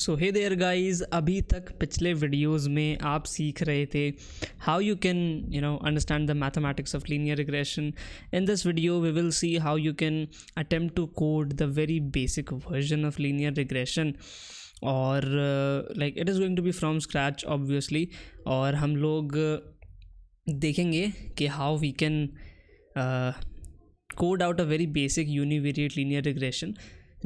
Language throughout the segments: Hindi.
सो हे देयर गाइस, अभी तक पिछले वीडियोस में आप सीख रहे थे how you can understand the mathematics of linear regression. In this video we will see how you can attempt to code the very basic version of linear regression, और like it is going to be from scratch obviously. और हम लोग देखेंगे कि how we can code out a very basic univariate linear regression.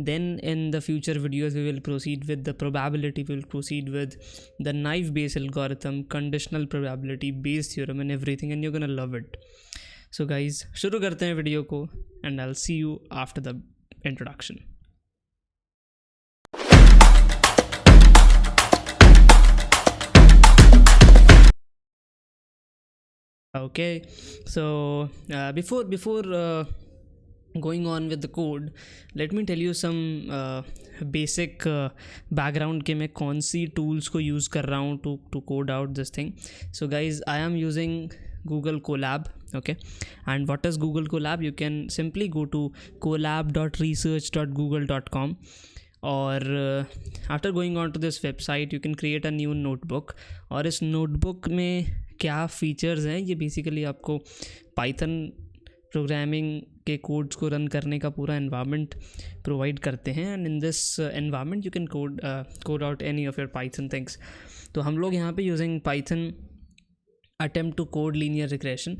Then in the future videos we will proceed with the probability, we will proceed with the naive Bayes algorithm, conditional probability, Bayes theorem and everything, and you're gonna love it. So guys, शुरू करते हैं वीडियो को and I'll see you after the introduction. Okay, so before going on with the code, let me tell you some basic background कि मैं कौन सी tools को use कर रहा हूँ to code out this thing. So guys, I am using Google Colab. Okay, and what is Google Colab? You can simply go to colab.research.google.com, और after going on to this website you can create a new notebook. और इस notebook में क्या फीचर्स हैं, ये बेसिकली आपको पाइथन प्रोग्रामिंग के कोड्स को रन करने का पूरा एनवायरनमेंट प्रोवाइड करते हैं. And in this environment you can code out any of your Python things. तो हम लोग यहाँ पे using Python attempt to code linear regression.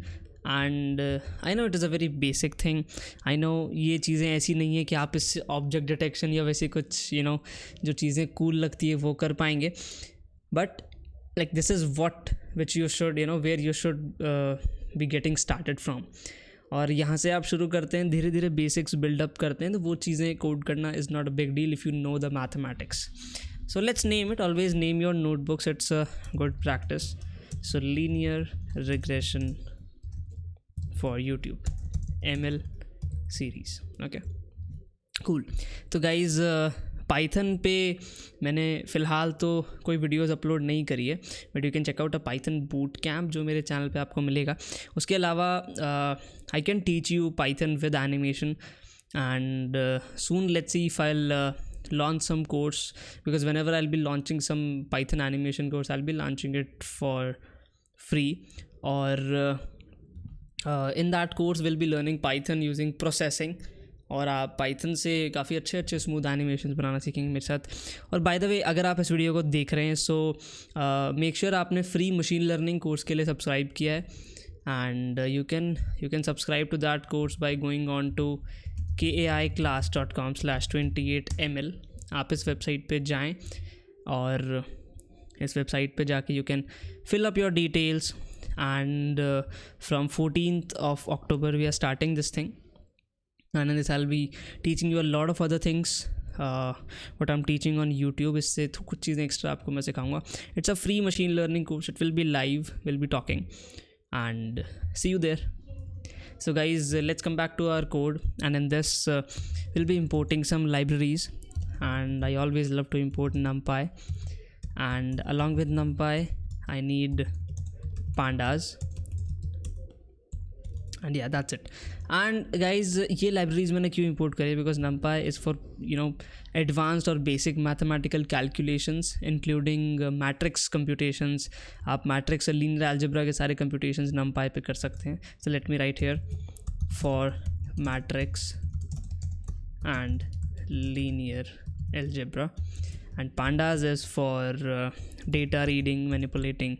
And I know it is a very basic thing. I know ये चीज़ें ऐसी नहीं है कि आप इससे ऑब्जेक्ट डिटेक्शन या वैसे कुछ जो चीज़ें कूल लगती है वो कर पाएंगे, but like this is what which you should where you should be getting started from. और यहाँ से आप शुरू करते हैं, धीरे धीरे बेसिक्स बिल्डअप करते हैं, तो वो चीज़ें कोड करना is not a big deal if you know the mathematics. So let's name it. Always name your notebooks, it's a good practice. So linear regression for YouTube ML series. Okay, cool. तो गाइज पाइथन पे मैंने फ़िलहाल तो कोई वीडियोस अपलोड नहीं करी है, but you can check out a Python boot camp जो मेरे चैनल पे आपको मिलेगा. उसके अलावा I can teach you Python with animation, and soon let's see if I launch some course, because whenever I'll be launching some Python animation course I'll be launching it for free. Or in that course we'll be learning Python using processing, और आप पाइथन से काफ़ी अच्छे स्मूथ एनिमेशन बनाना सीखेंगे मेरे साथ. और बाय द वे, अगर आप इस वीडियो को देख रहे हैं सो मेक श्योर आपने फ्री मशीन लर्निंग कोर्स के लिए सब्सक्राइब किया है. And you can subscribe to that course by going on to kaiclass.com/28ml. आप इस वेबसाइट पे जाएं, और इस वेबसाइट पे जाके you can fill up your details. And from 14th of October we are starting this thing, and in this I'll be teaching you a lot of other things what I'm teaching on YouTube. इससे कुछ चीज़ें एक्स्ट्रा आपको मैं सिखाऊंगा. It's a free machine learning course. It will be live, will be talking, and see you there. So guys, let's come back to our code, and in this we'll be importing some libraries, and I always love to import NumPy, and along with NumPy I need pandas, and yeah, that's it. And guys, ये libraries मैंने क्यों import करी, because NumPy is for advanced और basic mathematical calculations including matrix computations. आप matrix और linear algebra के सारे computations NumPy पे कर सकते हैं. So let me write here for matrix and linear algebra, and pandas is for data reading, manipulating,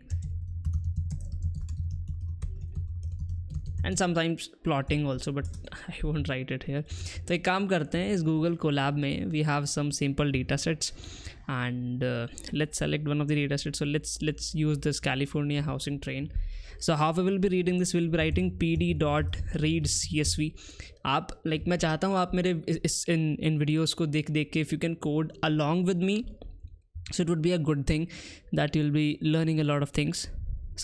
and sometimes plotting also, but I won't write it here. तो एक काम करते हैं, इस Google Colab में we have some simple data sets, and let's select one of the data sets. So let's use this California housing train. So how we will be reading this, we'll be writing pd.read.csv. आप मैं चाहता हूँ आप मेरे इन वीडियोज़ को देख के if you can code along with me, so it would be a good thing that you'll be learning a lot of things.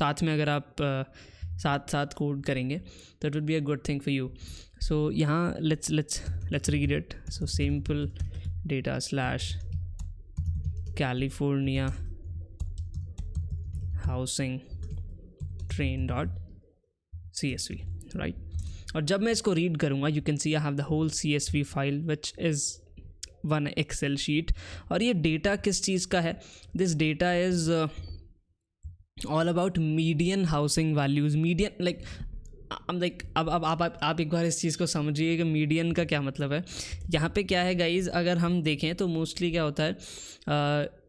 साथ में अगर आप साथ कोड करेंगे तो it would be a good thing for you. So यहाँ let's read it. So simple data slash California housing train dot CSV, right. और जब मैं इसको रीड करूँगा, you can see I have the whole CSV file which is one excel sheet. और ये डेटा किस चीज़ का है? This data is all about median housing values. Median like अब आप एक बार इस चीज़ को समझिए कि मीडियन का क्या मतलब है। यहाँ पे क्या है गाइज, अगर हम देखें तो मोस्टली क्या होता है,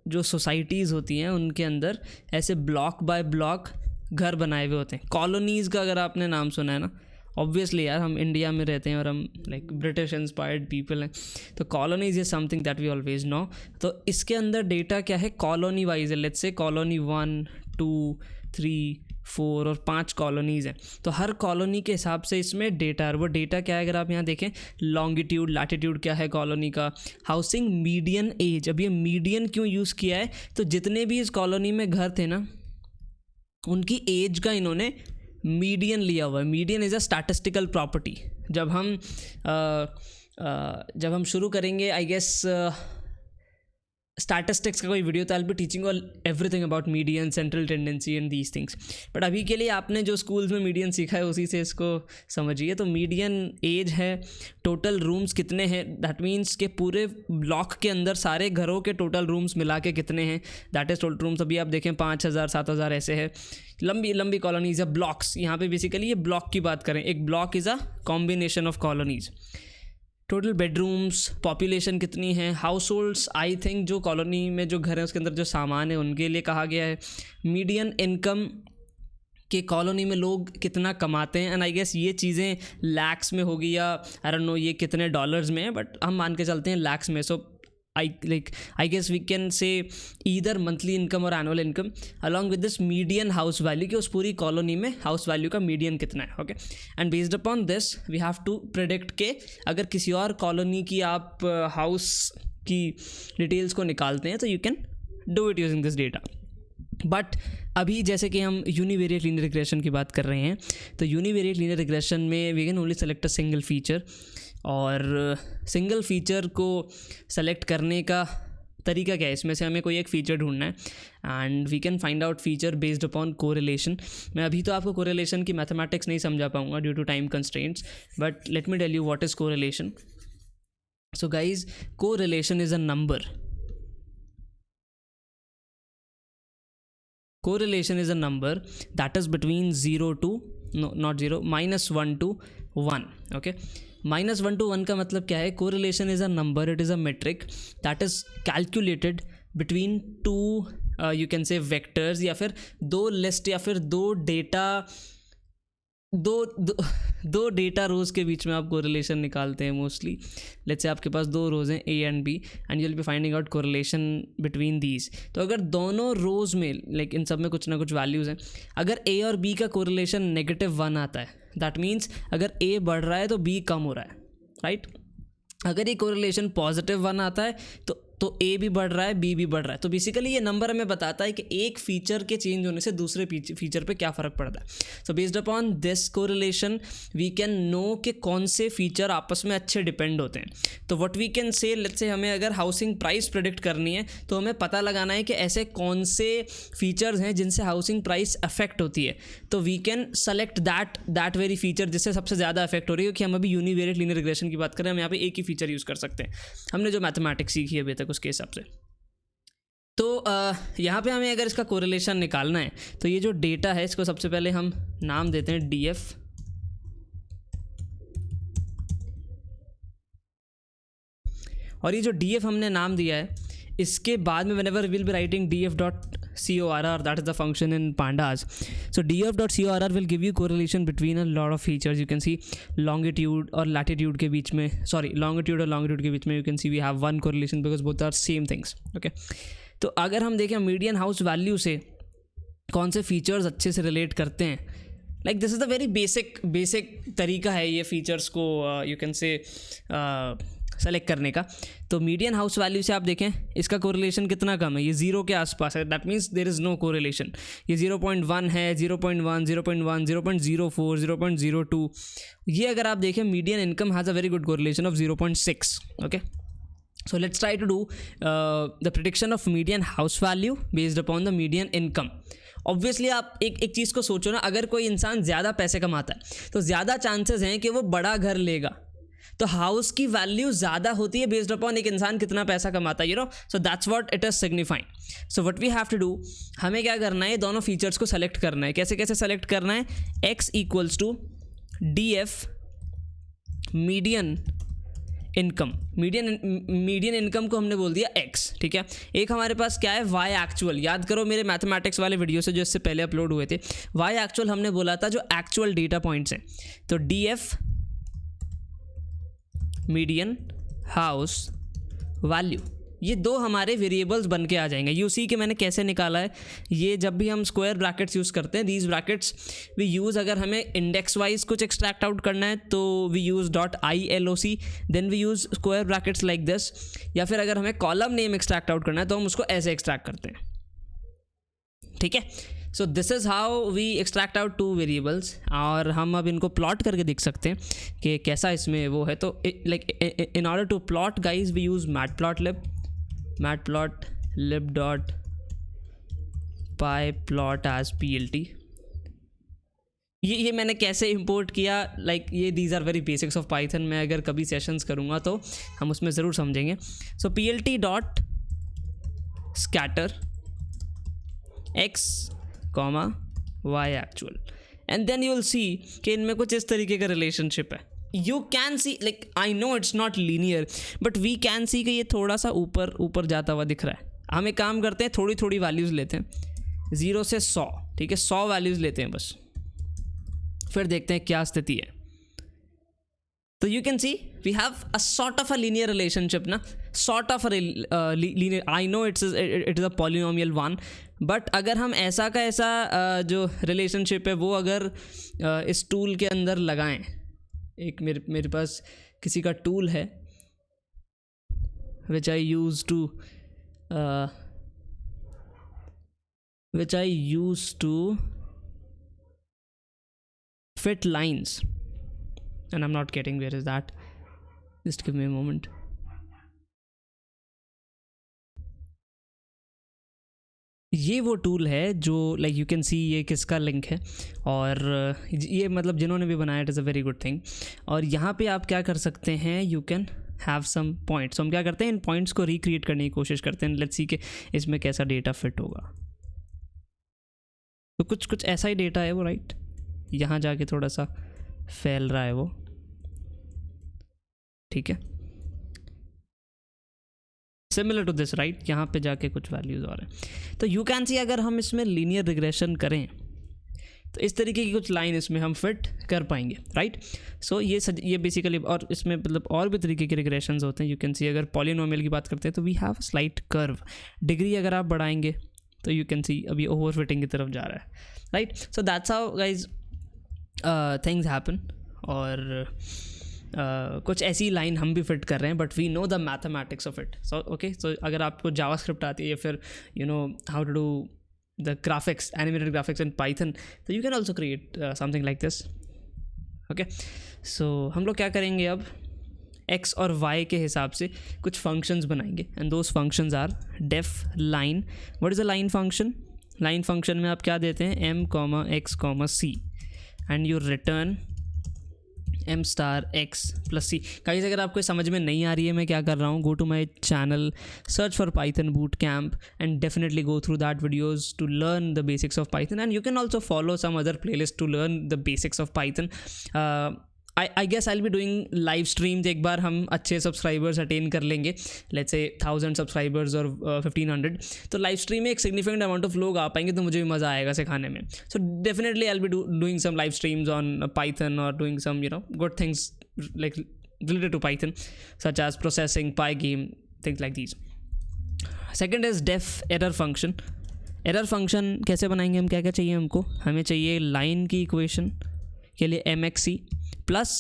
जो सोसाइटीज़ होती हैं उनके अंदर ऐसे ब्लॉक बाय ब्लॉक घर बनाए हुए होते हैं। कॉलोनीज़ का अगर आपने नाम सुना है ना, ऑब्वियसली यार हम इंडिया में रहते हैं और हम लाइक ब्रिटिश इंस्पायर्ड पीपल हैं, तो colonies is something that we always know. तो इसके अंदर डेटा क्या है, कॉलोनी वाइज है। लेट्स से कॉलोनी 1 2 3 4 और 5 कॉलोनीज़ हैं, तो हर कॉलोनी के हिसाब से इसमें डेटा है। वो डेटा क्या है, अगर आप यहाँ देखें, लॉन्गिट्यूड लैटिट्यूड क्या है कॉलोनी का, हाउसिंग मीडियन एज। अब ये मीडियन क्यों यूज़ किया है, तो जितने भी इस कॉलोनी में घर थे ना, उनकी एज का इन्होंने मीडियन लिया हुआ है। Median is a statistical property. जब हम शुरू करेंगे आई गेस स्टैटिस्टिक्स का कोई वीडियो, तो I will be teaching all everything about median, central tendency and these things. But अभी के लिए आपने जो स्कूल्स में मीडियन सीखा है उसी से इसको समझिए। तो मीडियन एज है, टोटल रूम्स कितने हैं, दैट मीन्स के पूरे ब्लॉक के अंदर सारे घरों के टोटल रूम्स मिला के कितने हैं, दैट इज़ टोटल रूम्स। अभी आप देखें 5000 7000 ऐसे है, लंबी कॉलोनीज है। ब्लॉक्स, यहाँ पे बेसिकली ये ब्लॉक की बात करें, एक block is a combination of colonies. Total bedrooms, population कितनी है, हाउस होल्ड्स, आई थिंक जो कॉलोनी में जो घर है उसके अंदर जो सामान है उनके लिए कहा गया है। मीडियन इनकम के कॉलोनी में लोग कितना कमाते हैं, एंड आई गेस ये चीज़ें लैक्स में होगी या आई डोंट नो ये कितने डॉलर्स में है, बट हम मान के चलते हैं लैक्स में। सो I guess we can say either monthly income और annual income along with this median house value कि उस पूरी कॉलोनी में हाउस वैल्यू का मीडियन कितना है। Okay, and based upon this we have to predict के अगर किसी और कॉलोनी की आप हाउस की डिटेल्स को निकालते हैं तो you can do it using this data. But अभी जैसे कि हम यूनिवेरिएट लीनियर रिग्रेशन की बात कर रहे हैं, तो यूनिवेरिएट लीनियर रिग्रेशन में we can only select a single feature, और सिंगल फीचर को सेलेक्ट करने का तरीका क्या है, इसमें से हमें कोई एक फ़ीचर ढूंढना है and we can find out feature based upon correlation. मैं अभी तो आपको कोरिलेशन की मैथमेटिक्स नहीं समझा पाऊंगा due to time constraints, but let me tell you what is correlation. So guys, correlation is a number. Correlation is a number that is between -1 to 1. Okay, -1 to 1 का मतलब क्या है? Correlation is a number, it is a metric that is calculated between two you can say vectors, या फिर दो लिस्ट या फिर दो डेटा रोज़ के बीच में आप कोरिलेशन निकालते हैं मोस्टली। लेट्स से आपके पास 2 रोज़ हैं A and B and you will be finding out correlation between these. तो अगर दोनों रोज़ में लाइक इन सब में कुछ ना कुछ वैल्यूज़ हैं, अगर ए और बी का कोरिलेशन -1 आता है, दैट मीन्स अगर ए बढ़ रहा है तो बी कम हो रहा है, राइट? अगर ये कोरिलेशन +1 आता है तो ए भी बढ़ रहा है, बी भी बढ़ रहा है। तो बेसिकली ये नंबर हमें बताता है कि एक फीचर के चेंज होने से दूसरे फीचर पे क्या फ़र्क पड़ता है। So based upon this correlation we can know कि कौन से फीचर आपस में अच्छे डिपेंड होते हैं। तो what we can say, let's say हमें अगर हाउसिंग प्राइस प्रेडिक्ट करनी है तो हमें पता लगाना है कि ऐसे कौन से फीचर्स हैं जिनसे हाउसिंग प्राइस अफेक्ट होती है। तो we can select that very feature जिससे सबसे ज़्यादा अफेक्ट हो रही है, क्योंकि हम अभी यूनिवेरिएट लीनियर रिग्रेशन की बात करें, हम यहाँ पे एक ही फीचर यूज़ कर सकते हैं, हमने जो मैथमेटिक्स सीखी है अभी तक उसके हिसाब से। तो यहाँ पे हमें अगर इसका कोरिलेशन निकालना है तो ये जो डेटा है इसको सबसे पहले हम नाम देते हैं DF, और ये जो DF हमने नाम दिया है इसके बाद में whenever we'll be writing df.corr, that is the function in pandas. So df.corr will give you correlation between a lot of features. You can see longitude और latitude के बीच में, longitude और longitude के बीच में you can see we have one correlation because both are same things. Okay, तो अगर हम देखें मीडियन हाउस वैल्यू से कौन से फीचर्स अच्छे से रिलेट करते हैं, like this is the very basic तरीका है ये फीचर्स को यू कैन से सेलेक्ट करने का। तो मीडियन हाउस वैल्यू से आप देखें इसका कोरिलेशन कितना कम है, ये 0 के आसपास है, that means there is no correlation. ये 0.1 है, 0.1, 0.1, 0.04, 0.02। ये अगर आप देखें median income has a very good correlation of 0.6। Okay, so let's try to do the prediction of median house value based upon the median income. Obviously आप एक चीज़ को सोचो ना, अगर कोई इंसान ज़्यादा पैसे कमाता है तो ज़्यादा चांसेस हैं कि वो बड़ा घर लेगा, तो हाउस की वैल्यू ज़्यादा होती है बेस्ड अपॉन एक इंसान कितना पैसा कमाता है, you know. So that's what it is signifying. So what we have to do, हमें क्या करना है, दोनों फीचर्स को सेलेक्ट करना है. कैसे कैसे सेलेक्ट करना है, x equals to DF median income. Median income को हमने बोल दिया x, ठीक है. एक हमारे पास क्या है, y एक्चुअल. याद करो मेरे मैथमेटिक्स वाले वीडियो से जो इससे पहले अपलोड हुए थे, y एक्चुअल हमने बोला था जो एक्चुअल डेटा पॉइंट्स हैं. तो DF मीडियन हाउस वैल्यू, ये दो हमारे वेरिएबल्स बन के आ जाएंगे. यू सी कि मैंने कैसे निकाला है ये. जब भी हम स्क्वायर ब्रैकेट्स यूज़ करते हैं, दीज ब्रैकेट्स वी यूज़, अगर हमें इंडेक्स वाइज कुछ एक्सट्रैक्ट आउट करना है तो we use .ILOC, then we use square brackets like this. या फिर अगर हमें कॉलम नेम एक्सट्रैक्ट आउट करना है तो हम उसको ऐसे एक्सट्रैक्ट करते हैं, ठीक है. So this is how we extract out two variables. और हम अब इनको प्लॉट करके देख सकते हैं कि कैसा इसमें वो है. तो like in order to plot guys we use matplotlib dot pyplot as plt. ये मैंने कैसे इंपोर्ट किया, लाइक ये these are very basics of Python. मैं अगर कभी सेशंस करूँगा तो हम उसमें ज़रूर समझेंगे. सो plt dot scatter x y actual, and then you will see कि इनमें कुछ इस तरीके का रिलेशनशिप है. You can see, like I know it's not linear, but we can see कि ये थोड़ा सा ऊपर जाता हुआ दिख रहा है. हम एक काम करते हैं, थोड़ी थोड़ी वैल्यूज़ लेते हैं, 0 से 100, ठीक है. 100 वैल्यूज़ लेते हैं बस, फिर देखते हैं क्या स्थिति है. तो you can see we have a sort of a linear relationship ना, sort of a linear. I know it is a polynomial one, but अगर हम ऐसा का ऐसा जो रिलेशनशिप है वो अगर इस टूल के अंदर लगाएं, एक मेरे पास किसी का टूल है which I used to fit lines, and I'm not getting where is that, just give me a moment. ये वो टूल है जो लाइक यू कैन सी ये किसका लिंक है, और ये मतलब जिन्होंने भी बनाया, it is a very good thing. और यहाँ पे आप क्या कर सकते हैं, you can have some points. हम क्या करते हैं, इन पॉइंट्स को रिक्रिएट करने की कोशिश करते हैं. लेट्स सी कि इसमें कैसा डेटा फिट होगा. तो कुछ ऐसा ही डेटा है वो, राइट. यहाँ जाके थोड़ा सा फैल रहा है वो, ठीक है. Similar to this, right. यहाँ पे जाके कुछ वैल्यूज़ और हैं. तो यू कैन सी अगर हम इसमें लीनियर रिग्रेशन करें तो इस तरीके की कुछ लाइन इसमें हम फिट कर पाएंगे, राइट. सो ये बेसिकली, और इसमें मतलब और भी तरीके के रिग्रेशंस होते हैं. यू कैन सी अगर पॉलिनोमियल की बात करते हैं तो we have slight curve. Degree अगर आप बढ़ाएंगे तो यू कैन सी अभी ओवर फिटिंग की तरफ जा रहा है, right. So that's how guys things happen. और कुछ ऐसी लाइन हम भी फिट कर रहे हैं, but we know the mathematics of it. So okay, so अगर आपको जावास्क्रिप्ट आती है या फिर you know how to do the graphics, animated graphics in Python, तो you can also create something like this. Okay, so हम लोग क्या करेंगे अब, x और y के हिसाब से कुछ फंक्शंस बनाएंगे, and those functions are def line. What is a line function? Line function में आप क्या देते हैं, m, x, c, and you return m star x plus c. Guys अगर आपको समझ में नहीं आ रही है मैं क्या कर रहा हूँ, go to my channel, search for Python boot camp, and definitely go through that videos to learn the basics of Python. And you can also follow some other playlist to learn the basics of Python. I guess I will be doing live streams. एक बार हम अच्छे सब्सक्राइबर्स अटेन कर लेंगे, लेट्स से 1000 सब्सक्राइबर्स और 1500, तो लाइव स्ट्रीम में एक सिग्निफिकेंट अमाउंट ऑफ लोग आ पाएंगे, तो मुझे भी मज़ा आएगा सिखाने में. So definitely I will be doing some live streams on Python और doing some you know good things like related to Python, such as processing, pygame, things like these. Second is def error function. Error function कैसे बनाएंगे हम, क्या क्या चाहिए हमको, हमें चाहिए लाइन की इक्वेशन के लिए mxc प्लस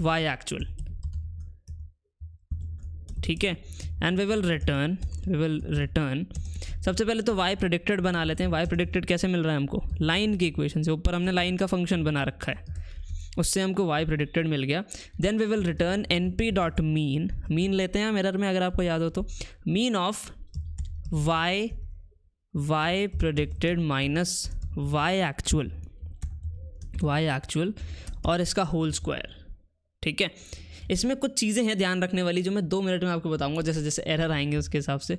y एक्चुअल, ठीक है. एंड वी विल रिटर्न सबसे पहले तो y प्रेडिक्टेड बना लेते हैं. y प्रेडिक्टेड कैसे मिल रहा है हमको, लाइन की इक्वेशन से. ऊपर हमने लाइन का फंक्शन बना रखा है, उससे हमको y प्रेडिक्टेड मिल गया. Then we will return np dot mean. Mean लेते हैं हम एरर में, अगर आपको याद हो तो, mean of y predicted minus y actual और इसका होल स्क्वायर, ठीक है। इसमें कुछ चीज़ें हैं ध्यान रखने वाली जो मैं 2 मिनट में आपको बताऊंगा, जैसे जैसे एरर आएंगे उसके हिसाब से।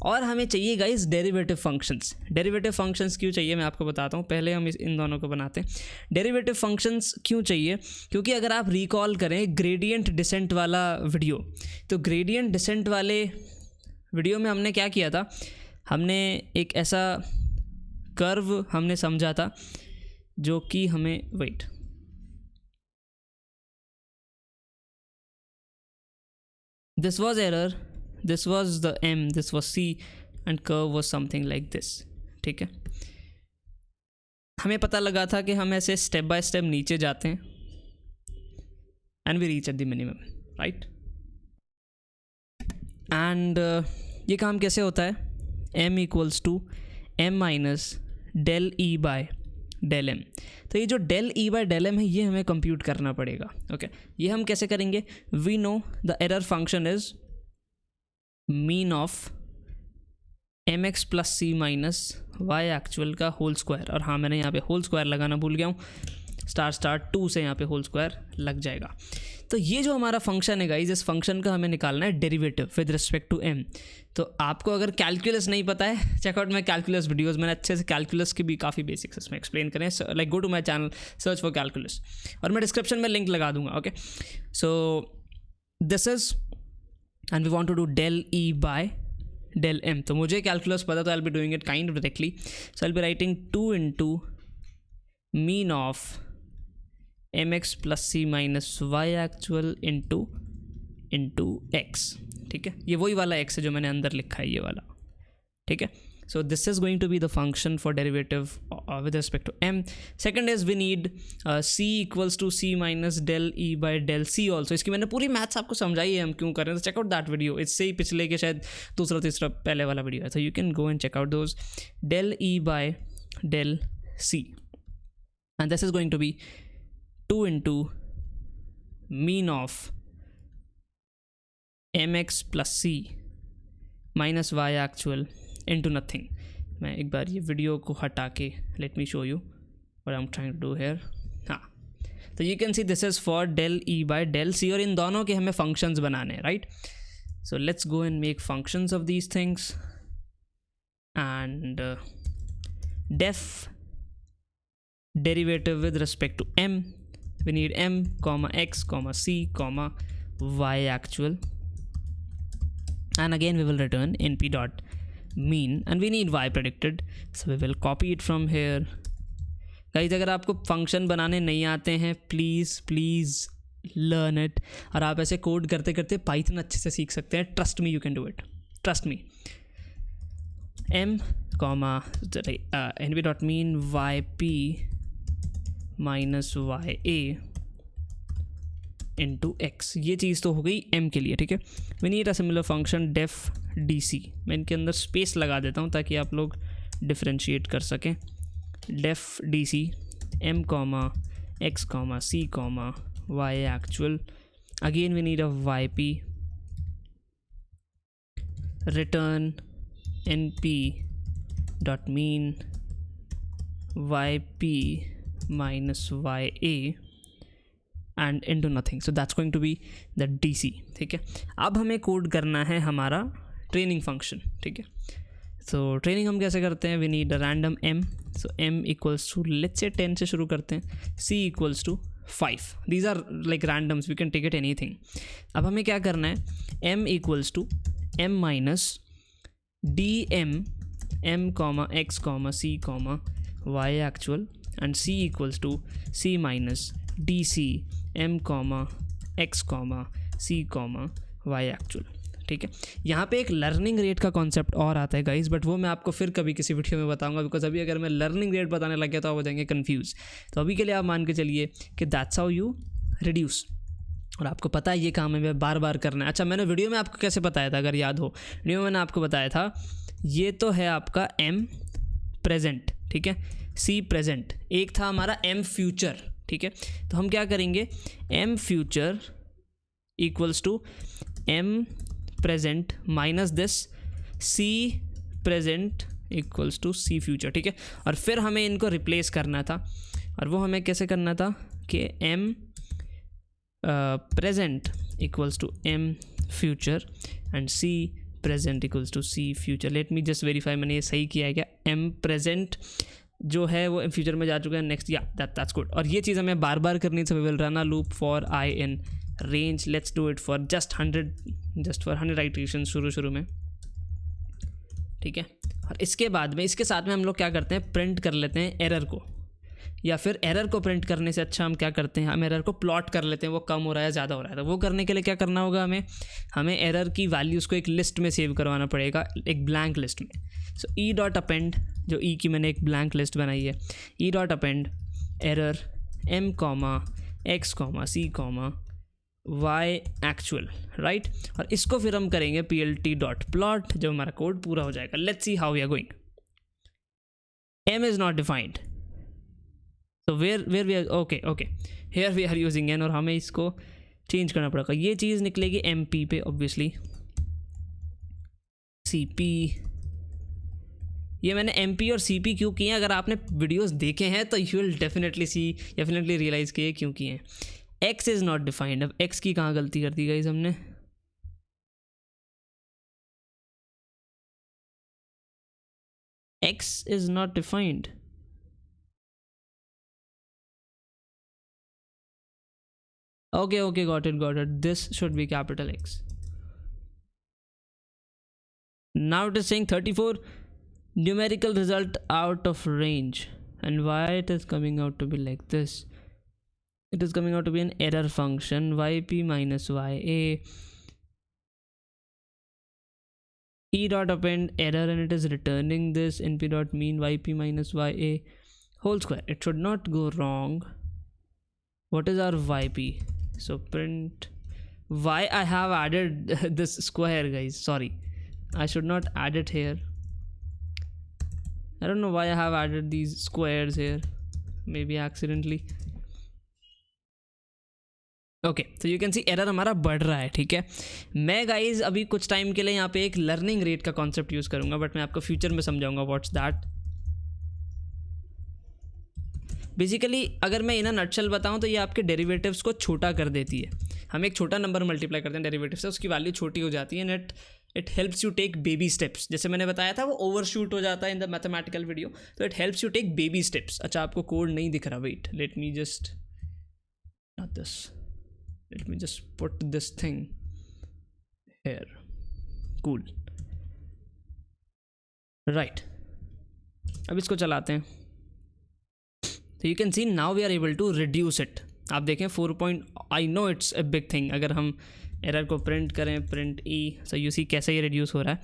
और हमें चाहिए guys derivative functions. Derivative functions क्यों चाहिए मैं आपको बताता हूँ, पहले हम इन दोनों को बनाते हैं। डेरिवेटिव फंक्शंस क्यों चाहिए, क्योंकि अगर आप रिकॉल करें ग्रेडियंट डिसेंट वाला वीडियो, तो ग्रेडियंट डिसेंट वाले वीडियो में हमने क्या किया था, हमने एक ऐसा कर्व हमने समझा था जो कि हमें wait this was error, this was the M, this was C and curve was something like this, ठीक है। हमें पता लगा था कि हम ऐसे स्टेप बाय स्टेप नीचे जाते हैं and we reach at the minimum, right? and ये काम कैसे होता है, M equals to M minus del E by del M। तो ये जो del E by del M है ये हमें कंप्यूट करना पड़ेगा, ओके। ये हम कैसे करेंगे, we know the error function is mean of mx plus c minus Y actual का होल स्क्वायर। और हाँ, मैंने यहाँ पे होल स्क्वायर लगाना भूल गया हूँ, स्टार 2 से यहाँ पे होल स्क्वायर लग जाएगा। तो ये जो हमारा फंक्शन है गाइज, इस फंक्शन का हमें निकालना है derivative with respect to m। तो आपको अगर कैलकुलस नहीं पता है, चेकआउट माई कैलकुलस वीडियोस, मैंने अच्छे से कैलकुलस की भी काफ़ी बेसिक्स इसमें एक्सप्लेन करें। Like go to my channel, search for calculus, और मैं डिस्क्रिप्शन में लिंक लगा दूंगा, okay. So this is and we want to do del E by del M। तो मुझे कैलकुलस पता, तो I will be doing it kind of directly. So I will be writing 2 into mean of mx plus c minus Y actual into x, ठीक है। ये वही वाला x है जो मैंने अंदर लिखा है, ये वाला, ठीक है। So this is going to be the function for derivative with respect to m। Second is we need c equals to c minus del E by del C also. इसकी मैंने पूरी मैथ्स आपको समझाई है हम क्यों कर रहे हैं, तो चेकआउट दैट वीडियो। इससे ही पिछले के शायद दूसरा तीसरा पहले वाला वीडियो है, तो you can go and check out those. del E by del C and this is going to be 2 into mean of mx plus c minus y actual into nothing। मैं एक बार ये वीडियो को हटा के let me show you what I'm trying to do here। हाँ, तो you can see this is for del E by del C, और इन दोनों के हमें functions बनाने हैं, right? So let's go and make functions of these things and def derivative with respect to m। We need m comma x comma c comma y actual, and again we will return np dot mean and we need y predicted, so we will copy it from here। Guys, अगर आपको फंक्शन बनाने नहीं आते हैं प्लीज़ लर्न इट, और आप ऐसे कोड करते करते पाइथन अच्छे से सीख सकते हैं। Trust me, you can do it, trust me. m comma np dot mean yp minus y a into x, ये चीज़ तो हो गई m के लिए, ठीक है। We need a similar function def d c. मैं इनके अंदर स्पेस लगा देता हूँ ताकि आप लोग डिफ्रेंशिएट कर सकें। Def d c m comma x comma c comma y actual, again we need a y p, return n p dot mean y p minus y a and into nothing. So that's going to be the DC, ठीक है। अब हमें कोड करना है हमारा ट्रेनिंग फंक्शन, ठीक है। सो ट्रेनिंग हम कैसे करते हैं, we need a random m। So m equals to let's say 10 से शुरू करते हैं, c equals to 5। These are like randoms, we can take it anything. अब हमें क्या करना है, m equals to m minus dm m comma x comma c comma y actual and c equals to c minus dc m comma x comma c comma y actual, ठीक है। यहाँ पे एक लर्निंग रेट का कॉन्सेप्ट और आता है गाइस, बट वो मैं आपको फिर कभी किसी वीडियो में बताऊंगा, बिकॉज अभी अगर मैं लर्निंग रेट बताने लग गया तो आप हो जाएंगे कन्फ्यूज। तो अभी के लिए आप मान के चलिए कि दैट्स हाउ यू रिड्यूस, और आपको पता है ये काम हमें बार बार करना है। अच्छा, मैंने वीडियो में आपको कैसे बताया था, अगर याद हो, वीडियो में मैंने आपको बताया था ये तो है आपका m प्रेजेंट, ठीक है, c प्रेजेंट, एक था हमारा m फ्यूचर, ठीक है। तो हम क्या करेंगे, m future equals to m present minus this c present equals to c future, ठीक है। और फिर हमें इनको रिप्लेस करना था, और वो हमें कैसे करना था कि m present equals to m future and c present equals to c future. Let me just verify मैंने ये सही किया है क्या. m present जो है वो फ्यूचर में जा चुका है नेक्स्ट. या दैट्स गुड. और ये चीज़ हमें बार बार करनी है. So we will run a loop for i in range. Let's do it for just 100 iteration शुरू में. ठीक है. और इसके बाद में इसके साथ में हम लोग क्या करते हैं, प्रिंट कर लेते हैं एरर को. या फिर एरर को प्रिंट करने से अच्छा हम क्या करते हैं, हम एरर को प्लॉट कर लेते हैं, वो कम हो रहा है ज़्यादा हो रहा है. तो वो करने के लिए क्या करना होगा, हमें एरर की वैल्यूज़ को एक लिस्ट में सेव करवाना पड़ेगा, एक ब्लैंक लिस्ट में. सो ई डॉट अपेंड, जो ई की मैंने एक ब्लैंक लिस्ट बनाई है, E dot append error m comma x comma c comma y actual, right. और इसको फिर हम करेंगे plt डॉट प्लॉट जब हमारा कोड पूरा हो जाएगा. Let's see how we are going. m is not defined. तो where we are okay here we are using n, और हमें इसको चेंज करना पड़ेगा. ये चीज़ निकलेगी MP पे ऑब्वियसली. CP, ये मैंने MP और CP क्यों किए हैं, अगर आपने वीडियोस देखे हैं तो यू विल डेफिनेटली रियलाइज़ किए क्यों किए हैं. X is not defined. अब X की कहाँ गलती कर दी गाइस हमने. X is not defined. Okay, got it. This should be capital X. Now it is saying 34 numerical result out of range. And why it is coming out to be like this? It is coming out to be an error function, yp minus ya. E dot append error, and it is returning this np dot mean yp minus ya whole square. It should not go wrong. What is our yp? So print why I have added this square, guys. Sorry, I should not add it here. I don't know why I have added these squares here. Maybe accidentally. Okay, so you can see error हमारा बढ़ रहा है. ठीक है. मैं गाइज अभी कुछ टाइम के लिए यहाँ पे एक लर्निंग रेट का कॉन्सेप्ट यूज़ करूँगा, बट मैं आपको फ्यूचर में समझाऊंगा व्हाट्स दैट. बेसिकली अगर मैं इन नटशल बताऊं तो ये आपके डेरिवेटिव्स को छोटा कर देती है. हम एक छोटा नंबर मल्टीप्लाई करते हैं डेरिवेटिव से, उसकी वैल्यू छोटी हो जाती है. And it helps you take baby steps. जैसे मैंने बताया था वो ओवरशूट हो जाता है इन द मैथमेटिकल वीडियो, तो it helps you take baby steps. अच्छा, आपको कोड नहीं दिख रहा, wait, let me just put this thing here. Cool, right. अब इसको चलाते हैं. तो you can see now we are able to reduce it. आप देखें 4 I know it's a big thing. अगर हम एरर को प्रिंट करें, print E, so you see कैसे ये रिड्यूस हो रहा है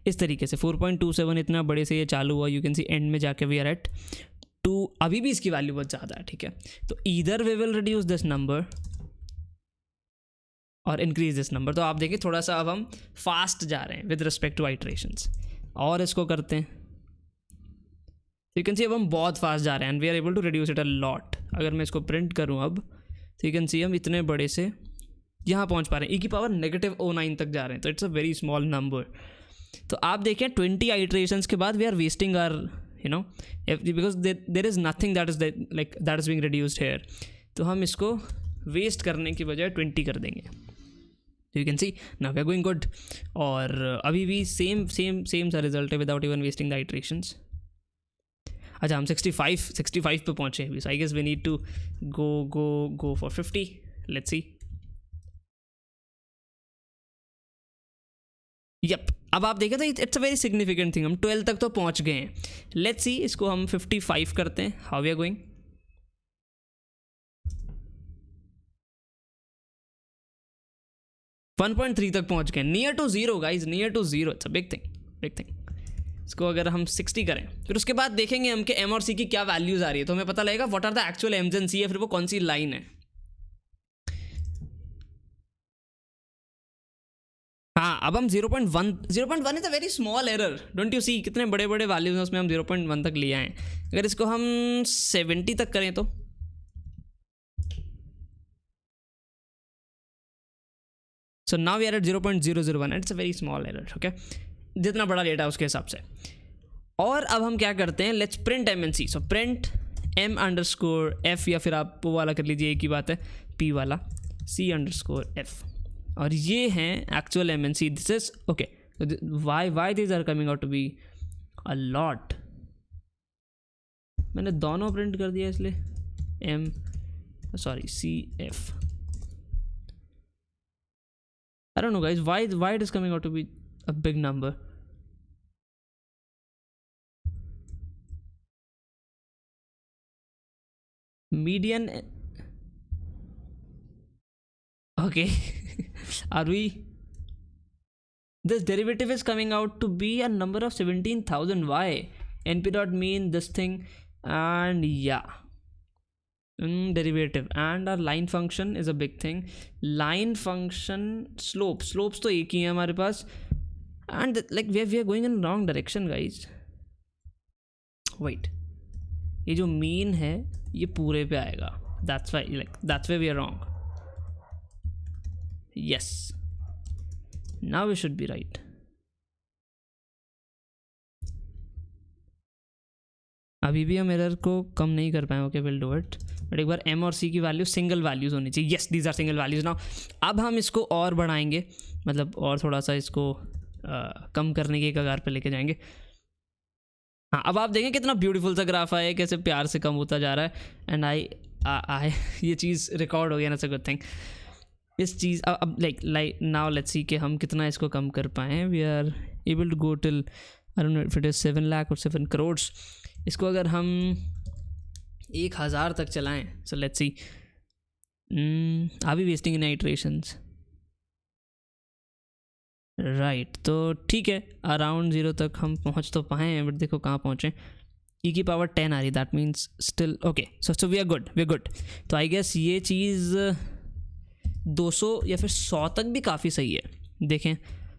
इस तरीके से. 4.27 इतना बड़े से ये चालू हुआ. यू कैन सी एंड में जाके वी आर एट 2. अभी भी इसकी वैल्यू बहुत ज़्यादा है. ठीक है. तो either we will reduce this number और इंक्रीज दिस नंबर. तो आप देखिए थोड़ा सा अब हम फास्ट जा रहे हैं विद रिस्पेक्ट टू आइट्रेशंस. और इसको करते हैं. यू कैन सी अब हम बहुत फास्ट जा रहे हैं and we are able to reduce it a lot. अगर मैं इसको प्रिंट करूं अब, तो यू कैन सी हम इतने बड़े से यहाँ पहुँच पा रहे हैं. ई की पावर -09 तक जा रहे हैं. तो it's a very small number. तो आप देखें 20 आइट्रेशंस के बाद we are wasting our because there is nothing that is like that is being reduced here. तो हम इसको वेस्ट करने की बजाय 20 कर देंगे. You can see now we are going good. और अभी भी सेम सा रिजल्ट है without even wasting the iterations. अच्छा, हम 65 पे पहुँचे हैं. I guess we need to go for 50. Let's see. Yup, अब आप देखें तो it's a very significant thing. हम 12 तक तो पहुँच गए हैं. लेट्स सी, इसको हम 55 करते हैं. How we are going. 1.3 तक पहुँच गए. Near to 0 guys, near to 0. It's a big thing. इसको अगर हम 60 करें, फिर उसके बाद देखेंगे हम कि एम और सी की क्या वैल्यूज़ आ रही है, तो हमें पता लगेगा what are the actual m's and c है, फिर वो कौन सी लाइन है. हाँ, अब हम 0.1 is a very small error. Don't you see कितने बड़े बड़े वैल्यूज हैं उसमें, हम 0.1 तक ले आए. अगर इसको हम 70 तक करें तो so now we are at 0.001. It's a very small error. Okay, जितना बड़ा डेटा है उसके हिसाब से. और अब हम क्या करते हैं, let's print M and C. So print m_f, या फिर आप वो वाला कर लीजिए, एक ही बात है, p वाला. C_F, और ये हैं actual MNC. This is okay. Why this are coming out to be a lot. मैंने दोनों प्रिंट कर दिया इसलिए CF. I don't know guys, why it is coming out to be a big number. Median. Okay. Are we, this derivative is coming out to be a number of 17,000. Why? NP dot mean this thing, and yeah, derivative, and our line function is a big thing. Line function, slopes तो एक ही है हमारे पास, and like we are going in wrong direction guys. Wait, ये जो mean है ये पूरे पे आएगा. That's why we are wrong. Yes, now we should be right. अभी भी हम एरर को कम नहीं कर पाए. Okay, will do it, but एक बार M और C की वैल्यू सिंगल वैल्यूज़ होनी चाहिए. Yes, these are single values. Now अब हम इसको और बढ़ाएंगे, मतलब और थोड़ा सा इसको कम करने की कगार पे लेके जाएंगे. हाँ, अब आप देखें कितना ब्यूटीफुल सा ग्राफ आया है, कैसे प्यार से कम होता जा रहा है. एंड आई ये चीज़ रिकॉर्ड हो गया ना, इट्स अ गुड थिंग. इस चीज़ अब लाइक नाउ लेट्स सी कि हम कितना इसको कम कर पाएँ. We are able to go till, I don't know if it is 7 lakh और 7 करोड़. इसको अगर हम 1000 तक चलाएं, so let's see, are we wasting in iterations, right. तो ठीक है, अराउंड 0 तक हम पहुंच तो पाए हैं, बट देखो कहाँ पहुँचे. E की पावर 10 आ रही, that means still okay. So we are good. तो आई गेस ये चीज़ 200 या फिर 100 तक भी काफ़ी सही है. देखें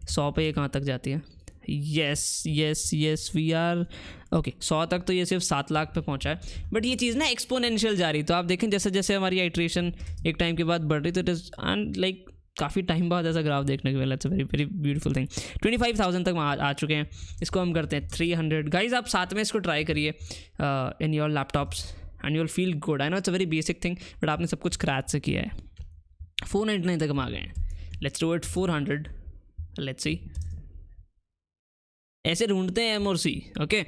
100 पे ये कहाँ तक जाती है. Yes we are okay. 100 तक तो ये सिर्फ 7 लाख पे पहुंचा है, बट ये चीज़ ना एक्सपोनेंशियल जा रही. तो आप देखें जैसे जैसे हमारी आइट्रेशन एक टाइम के बाद बढ़ रही, तो इट इज़ एंड लाइक काफ़ी टाइम बाद ऐसा ग्राफ देखने को मिला. It's a very very beautiful thing. 25,000 तक आ चुके हैं. इसको हम करते हैं 300. गाइज आप साथ में इसको ट्राई करिए in your laptops and you will feel good. I know it's a very basic thing, but आपने सब कुछ क्रैच से किया है. 499 तक हम आ गए हैं. Let's do it 400. Let's see, ऐसे ढूंढते हैं M और C. ओके,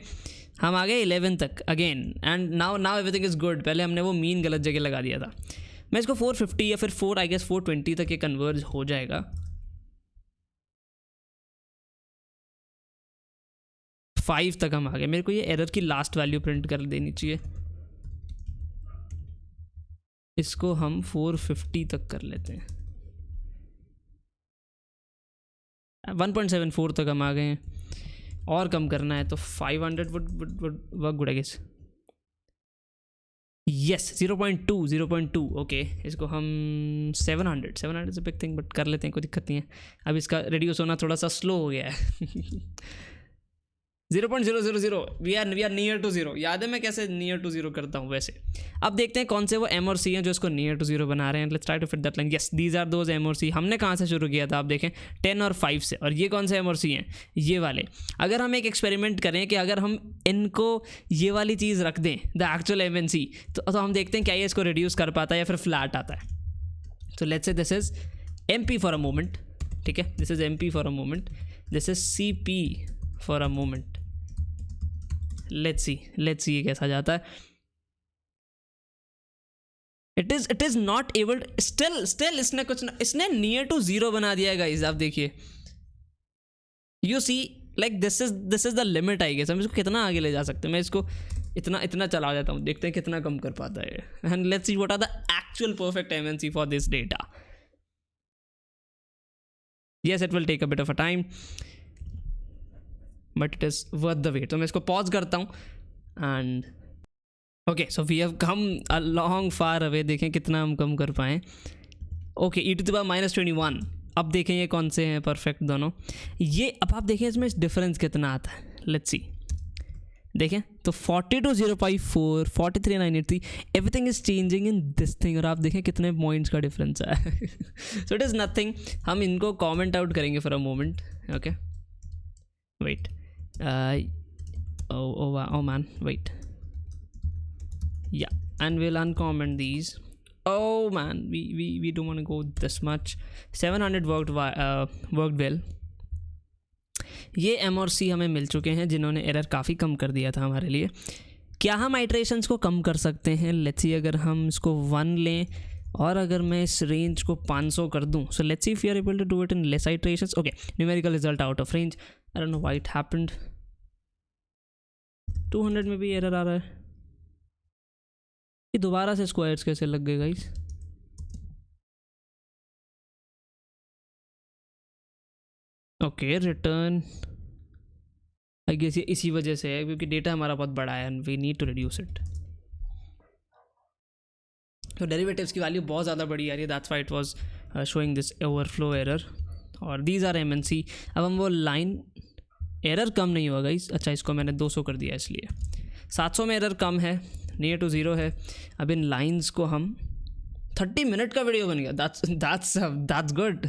हम आ गए 11 तक again, and now everything is good. पहले हमने वो मीन गलत जगह लगा दिया था. मैं इसको 450 या फिर 420 तक ये कन्वर्ज हो जाएगा. 5 तक हम आ गए. मेरे को ये एरर की लास्ट वैल्यू प्रिंट कर देनी चाहिए. इसको हम 450 तक कर लेते हैं. 1.74 तक हम आ गए हैं. और कम करना है तो 500 would work good I guess. Yes, 0.2. Okay, इसको हम 700 is a big thing, but कर लेते हैं, कोई दिक्कत नहीं है. अब इसका रिड्यूस होना थोड़ा सा स्लो हो गया है. 0.000. We are near to 0. याद है मैं कैसे नियर टू 0 करता हूँ वैसे. अब देखते हैं कौन से वो M और C हैं जो इसको नियर टू 0 बना रहे हैं. Let's try to fit that line. Yes, these are those M और C. हमने कहाँ से शुरू किया था आप देखें, 10 और 5 से. और ये कौन से M और C हैं, ये वाले. अगर हम एक एक्सपेरिमेंट करें कि अगर हम इनको ये वाली चीज़ रख दें, द एक्चुअल MNC, तो हम देखते हैं क्या ये इसको रिड्यूस कर पाता है या फिर फ्लैट आता है. तो let's say this is MP for a moment. ठीक है, this is MP for a moment, this is CP for a moment. Let's see ये कैसा जाता है. It is not able still इसने नियर टू 0 बना दिया है गाइस. आप देखिए, you see like this is the limit I guess. हम इसको कितना आगे ले जा सकते हैं. मैं इसको इतना चला जाता हूँ, देखते हैं कितना कम कर पाता है. And let's see what are the actual perfect MNC for this data. Yes, it will take a bit of a time, but it is worth the wait. तो मैं इसको पॉज करता हूँ and okay. So we have come a long far away. देखें कितना हम कम कर पाएँ. Okay, e⁻21. अब देखें ये कौन से हैं परफेक्ट दोनों. ये अब आप देखें इसमें डिफरेंस कितना आता है. लेट्स सी, देखें तो 42,054, 43,983, everything is changing in this thing. और आप देखें कितने पॉइंट्स का डिफरेंस है. So it is nothing. हम इनको कॉमेंट आउट करेंगे for a moment. Okay, wait, oh man, wait, yeah, and we'll uncomment these. Oh man, we don't want to go this much. 700 worked well. ये M और C हमें मिल चुके हैं जिन्होंने एरर काफ़ी कम कर दिया था हमारे लिए. क्या हम आइट्रेशंस को कम कर सकते हैं? लेट्स सी, अगर हम इसको 1 लें और अगर मैं इस रेंज को 500 कर दूं, so let's see if you are able to do it in less iterations. Okay, numerical result out of range. I don't know why it happened. 200 में भी एरर आ रहा है. ये दोबारा से स्क्वायर्स कैसे लग गए guys? Okay, return I guess ये इसी वजह से है क्योंकि डेटा हमारा बहुत बड़ा है and we need to reduce it. तो डेरिवेटिव्स की वैल्यू बहुत ज़्यादा बड़ी आ रही है, that's why it was showing this overflow error. और दीज आर MNC. अब हम वो लाइन एरर कम नहीं हुआ गाइस. अच्छा, इसको मैंने 200 कर दिया इसलिए 700 में एरर कम है, नियर टू 0 है. अब इन लाइंस को हम 30 मिनट का वीडियो बन गया. That's good.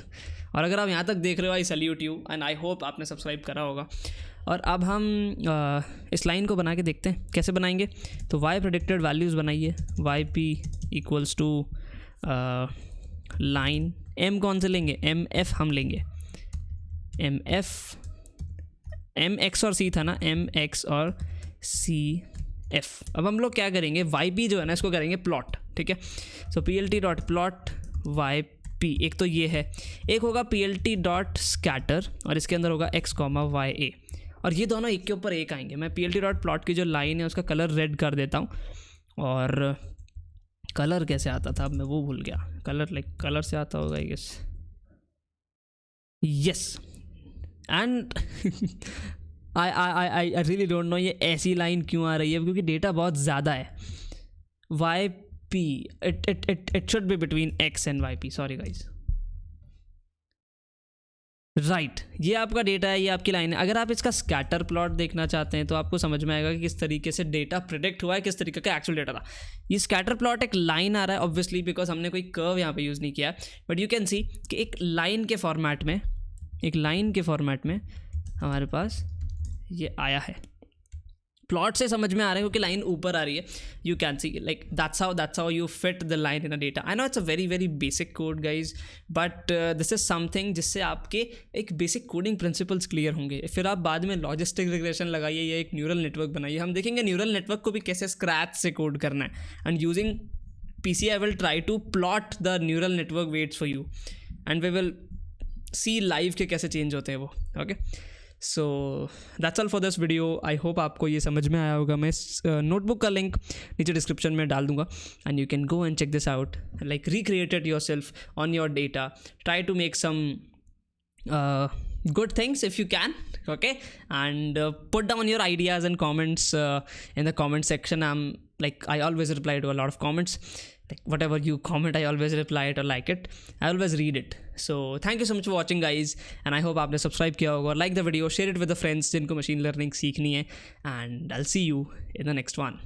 और अगर आप यहाँ तक देख रहे हो, आई salute you and I hope आपने सब्सक्राइब करा होगा. और अब हम इस लाइन को बना के देखते हैं कैसे बनाएंगे. तो y प्रेडिक्टेड वैल्यूज़ बनाइए. YP equals to line m कौन से लेंगे? MF हम लेंगे. MF MX और C था ना, MX और CF. अब हम लोग क्या करेंगे, YP जो है ना इसको करेंगे प्लॉट. ठीक है, सो PLT डॉट प्लॉट YP. एक तो ये है, एक होगा PLT डॉट स्कैटर और इसके अंदर होगा x, YA. और ये दोनों एक के ऊपर एक आएंगे. मैं PLT डॉट प्लॉट की जो लाइन है उसका कलर रेड कर देता हूँ. और कलर कैसे आता था, अब मैं वो भूल गया. कलर से आता होगा I guess. Yes. And I really don't know ये ऐसी लाइन क्यों आ रही है, क्योंकि डेटा बहुत ज़्यादा है. YP it should be between X and YP. Sorry guys. Right, ये आपका डेटा है, ये आपकी लाइन है. अगर आप इसका स्कैटर प्लॉट देखना चाहते हैं तो आपको समझ में आएगा कि किस तरीके से डेटा प्रिडिक्ट हुआ है, किस तरीके का एक्चुअल डेटा था. ये स्कैटर प्लॉट एक लाइन आ रहा है ऑब्वियसली बिकॉज हमने कोई कर्व यहाँ पे यूज़ नहीं किया है. बट यू कैन सी कि एक लाइन के फॉर्मेट में हमारे पास ये आया है. प्लॉट से समझ में आ रहा है क्योंकि लाइन ऊपर आ रही है. You can see like that's how you fit the line in a data. I know it's a very very basic code guys, but this is something जिससे आपके एक बेसिक कोडिंग प्रिंसिपल्स क्लियर होंगे. फिर आप बाद में लॉजिस्टिक रिग्रेशन लगाइए या एक न्यूरल नेटवर्क बनाइए. हम देखेंगे न्यूरल नेटवर्क को भी कैसे स्क्रैच से कोड करना है. And using PC I will try to plot the neural network weights for you and we will see live के कैसे चेंज होते हैं वो. Okay, so that's all for this video. I hope आपको ये समझ में आया होगा. मैं नोटबुक का लिंक नीचे डिस्क्रिप्शन में डाल दूंगा and you can go and check this out. Like recreate it yourself on your data. Try to make some good things if you can. Okay, and put down your ideas and comments in the comment section. I always reply to a lot of comments. Like whatever you comment, I always reply it or like it. I always read it. So thank you so much for watching guys, and I hope आपने subscribe किया होगा. Like the video, share it with the friends जिनको machine learning सीखनी है, and I'll see you in the next one.